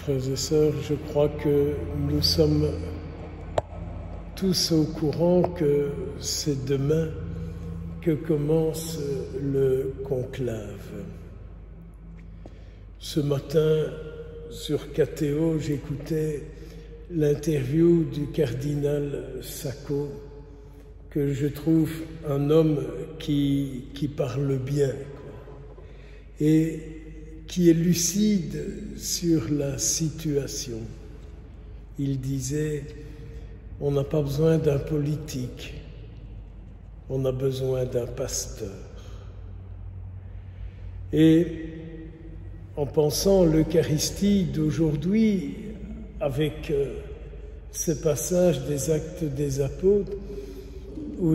Frères et sœurs, je crois que nous sommes tous au courant que c'est demain que commence le conclave. Ce matin, sur KTO, j'écoutais l'interview du cardinal Sacco, que je trouve un homme qui parle bien, et qui est lucide sur la situation. Il disait, on n'a pas besoin d'un politique, on a besoin d'un pasteur. Et en pensant l'Eucharistie d'aujourd'hui, avec ce passage des Actes des Apôtres, où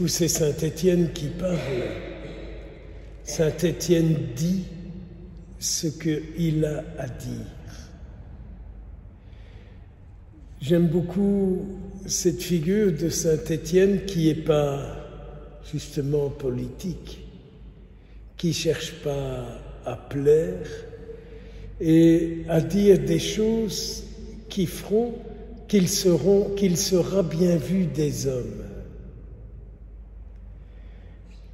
c'est Saint Étienne qui parle, Saint Étienne dit ce qu'il a à dire. J'aime beaucoup cette figure de Saint Étienne qui n'est pas justement politique, qui ne cherche pas à plaire et à dire des choses qui feront qu'il sera bien vu des hommes.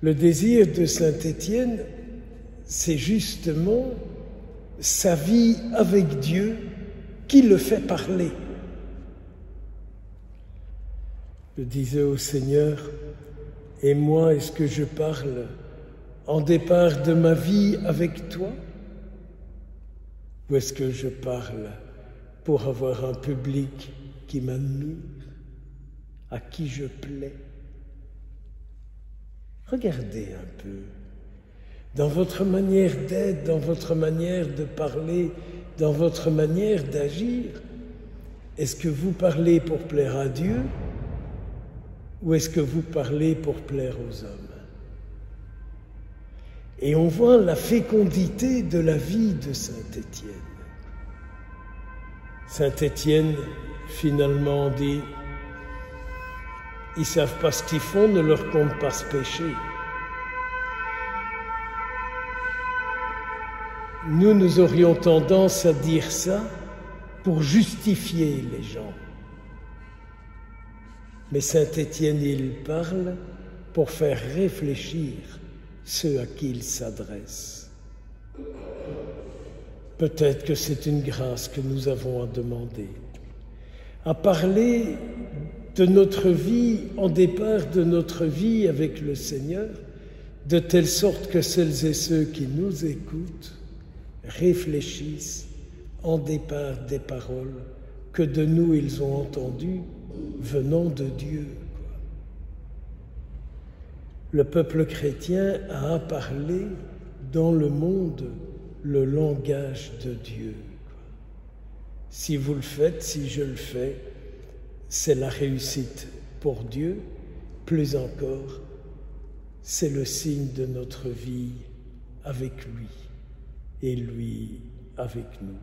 Le désir de Saint Étienne, c'est justement sa vie avec Dieu qui le fait parler. Je disais au Seigneur, et moi, est-ce que je parle en départ de ma vie avec toi? Ou est-ce que je parle pour avoir un public qui m'admire, à qui je plais? Regardez un peu. Dans votre manière d'être, dans votre manière de parler, dans votre manière d'agir, est-ce que vous parlez pour plaire à Dieu ou est-ce que vous parlez pour plaire aux hommes? Et on voit la fécondité de la vie de Saint Étienne. Saint Étienne, finalement, dit « Ils ne savent pas ce qu'ils font, ne leur compte pas ce péché. » Nous aurions tendance à dire ça pour justifier les gens. Mais Saint Étienne, il parle pour faire réfléchir ceux à qui il s'adresse. Peut-être que c'est une grâce que nous avons à demander, à parler de notre vie, en départ de notre vie avec le Seigneur, de telle sorte que celles et ceux qui nous écoutent réfléchissent en départ des paroles que de nous ils ont entendues venant de Dieu. Le peuple chrétien a parlé dans le monde le langage de Dieu. Si vous le faites, si je le fais, c'est la réussite pour Dieu. Plus encore, c'est le signe de notre vie avec lui et lui avec nous.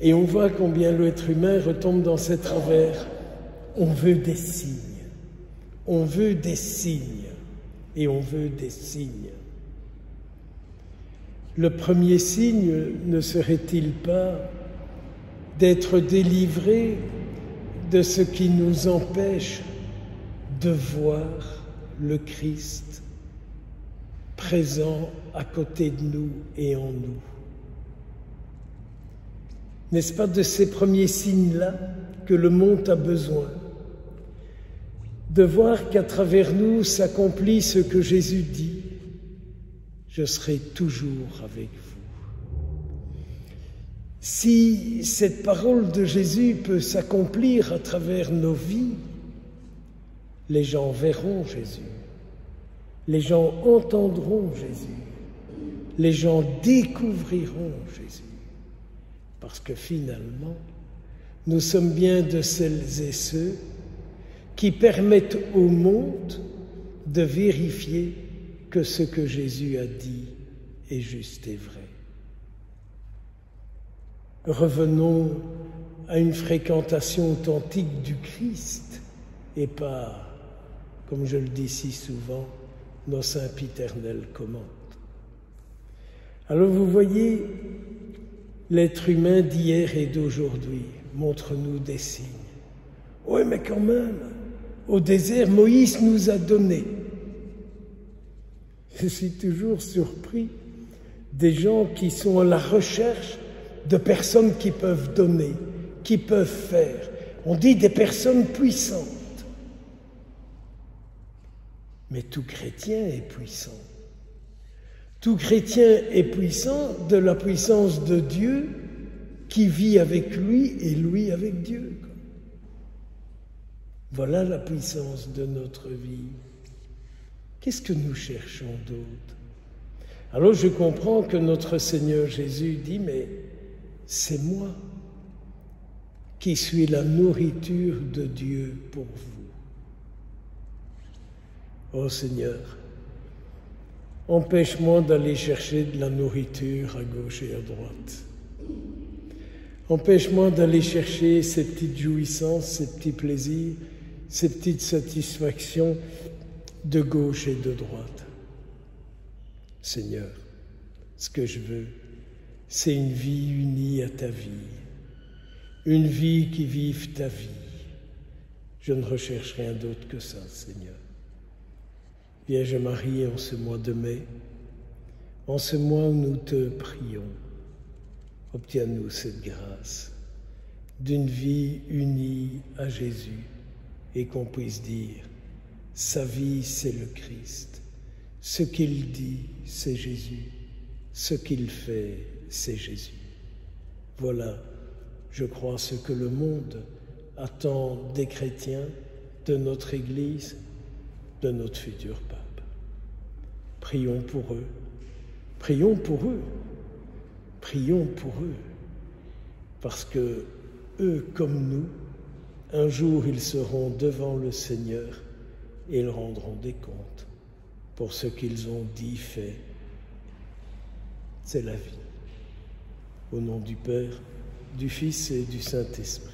Et on voit combien l'être humain retombe dans ses travers. On veut des signes. On veut des signes. Et on veut des signes. Le premier signe ne serait-il pas d'être délivré de ce qui nous empêche de voir le Christ présent à côté de nous et en nous? N'est-ce pas de ces premiers signes-là que le monde a besoin? De voir qu'à travers nous s'accomplit ce que Jésus dit, « Je serai toujours avec vous ». Si cette parole de Jésus peut s'accomplir à travers nos vies, les gens verront Jésus, les gens entendront Jésus, les gens découvriront Jésus. Parce que finalement, nous sommes bien de celles et ceux qui permettent au monde de vérifier que ce que Jésus a dit est juste et vrai. Revenons à une fréquentation authentique du Christ et pas, comme je le dis si souvent, nos sempiternelles commandes. Alors vous voyez, l'être humain d'hier et d'aujourd'hui montre-nous des signes. Oui, mais quand même, au désert, Moïse nous a donné. Je suis toujours surpris des gens qui sont à la recherche de personnes qui peuvent donner, qui peuvent faire. On dit des personnes puissantes. Mais tout chrétien est puissant. Tout chrétien est puissant de la puissance de Dieu qui vit avec lui et lui avec Dieu. Voilà la puissance de notre vie. Qu'est-ce que nous cherchons d'autre? Alors je comprends que notre Seigneur Jésus dit, mais c'est moi qui suis la nourriture de Dieu pour vous. Oh Seigneur, empêche-moi d'aller chercher de la nourriture à gauche et à droite. Empêche-moi d'aller chercher ces petites jouissances, ces petits plaisirs, ces petites satisfactions de gauche et de droite. Seigneur, ce que je veux, c'est une vie unie à ta vie, une vie qui vive ta vie. Je ne recherche rien d'autre que ça, Seigneur. Vierge Marie, en ce mois de mai, en ce mois où nous te prions, obtiens-nous cette grâce d'une vie unie à Jésus et qu'on puisse dire, sa vie c'est le Christ, ce qu'il dit c'est Jésus, ce qu'il fait c'est Jésus. Voilà, je crois, ce que le monde attend des chrétiens, de notre Église, de notre futur pape. Prions pour eux, prions pour eux, prions pour eux, parce que eux comme nous, un jour ils seront devant le Seigneur et ils rendront des comptes pour ce qu'ils ont dit, fait. C'est la vie. Au nom du Père, du Fils et du Saint-Esprit.